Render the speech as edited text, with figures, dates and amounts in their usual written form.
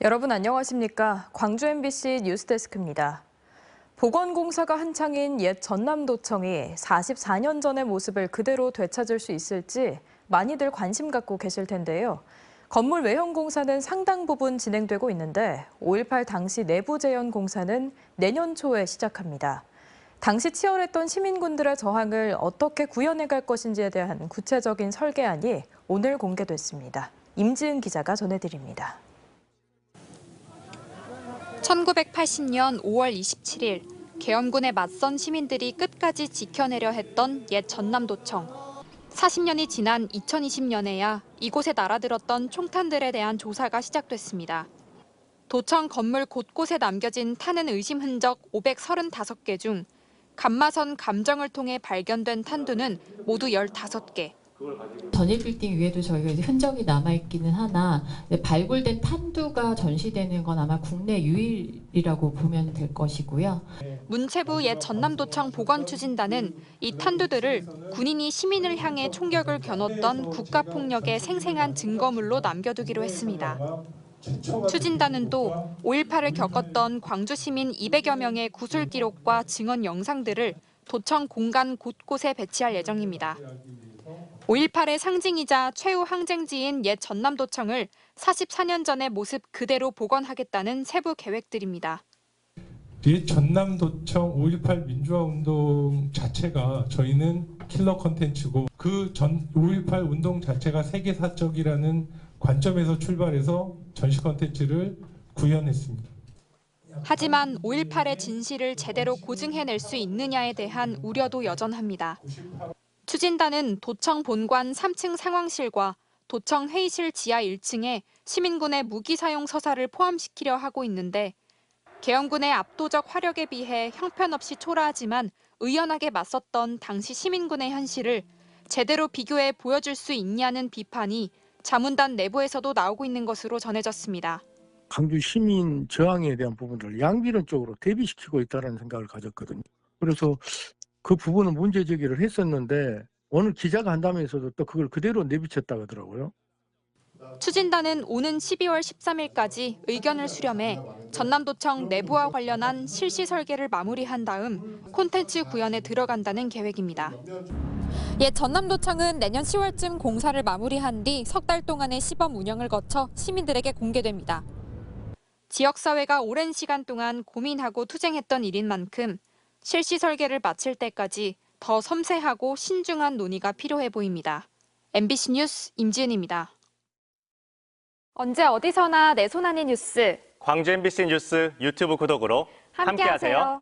여러분 안녕하십니까? 광주 MBC 뉴스데스크입니다. 보건공사가 한창인 옛 전남도청이 44년 전의 모습을 그대로 되찾을 수 있을지 많이들 관심 갖고 계실 텐데요. 건물 외형 공사는 상당 부분 진행되고 있는데 5.18 당시 내부 재현 공사는 내년 초에 시작합니다. 당시 치열했던 시민군들의 저항을 어떻게 구현해 갈 것인지에 대한 구체적인 설계안이 오늘 공개됐습니다. 임지은 기자가 전해드립니다. 1980년 5월 27일 계엄군에 맞선 시민들이 끝까지 지켜내려 했던 옛 전남도청. 40년이 지난 2020년에야 이곳에 날아들었던 총탄들에 대한 조사가 시작됐습니다. 도청 건물 곳곳에 남겨진 탄은 의심 흔적 535개 중 감마선 감정을 통해 발견된 탄두는 모두 15개. 전일 빌딩 위에도 저희가 이제 흔적이 남아있기는 하나 발굴된 탄두가 전시되는 건 아마 국내 유일이라고 보면 될 것이고요. 문체부 옛 전남도청 보건추진단은 이 탄두들을 군인이 시민을 향해 총격을 겨눴던 국가폭력의 생생한 증거물로 남겨두기로 했습니다. 추진단은 또 5.18을 겪었던 광주 시민 200여 명의 구술 기록과 증언 영상들을 도청 공간 곳곳에 배치할 예정입니다. 5.18의 상징이자 최후 항쟁지인 옛 전남도청을 44년 전의 모습 그대로 복원하겠다는 세부 계획들입니다. 옛 전남도청 5.18 민주화운동 자체가 저희는 킬러 콘텐츠고 그 5.18 운동 자체가 세계사적이라는 관점에서 출발해서 전시 콘텐츠를 구현했습니다. 하지만 5.18의 진실을 제대로 고증해낼 수 있느냐에 대한 우려도 여전합니다. 추진단은 도청 본관 3층 상황실과 도청 회의실 지하 1층에 시민군의 무기 사용 서사를 포함시키려 하고 있는데 계엄군의 압도적 화력에 비해 형편없이 초라하지만 의연하게 맞섰던 당시 시민군의 현실을 제대로 비교해 보여줄 수 있냐는 비판이 자문단 내부에서도 나오고 있는 것으로 전해졌습니다. 광주 시민 저항에 대한 부분을 양비론적으로 대비시키고 있다는 생각을 가졌거든요. 그래서 그 부분은 문제 제기를 했었는데 오늘 기자간담회에서도 또 그걸 그대로 내비쳤다고 하더라고요. 추진단은 오는 12월 13일까지 의견을 수렴해 전남도청 내부와 관련한 실시 설계를 마무리한 다음 콘텐츠 구현에 들어간다는 계획입니다. 옛 전남도청은 내년 10월쯤 공사를 마무리한 뒤 석 달 동안의 시범 운영을 거쳐 시민들에게 공개됩니다. 지역사회가 오랜 시간 동안 고민하고 투쟁했던 일인 만큼 실시 설계를 마칠 때까지 더 섬세하고 신중한 논의가 필요해 보입니다. MBC 뉴스 임지은입니다. 언제 어디서나 내 손 안의 뉴스. 광주 MBC 뉴스 유튜브 구독으로 함께하세요.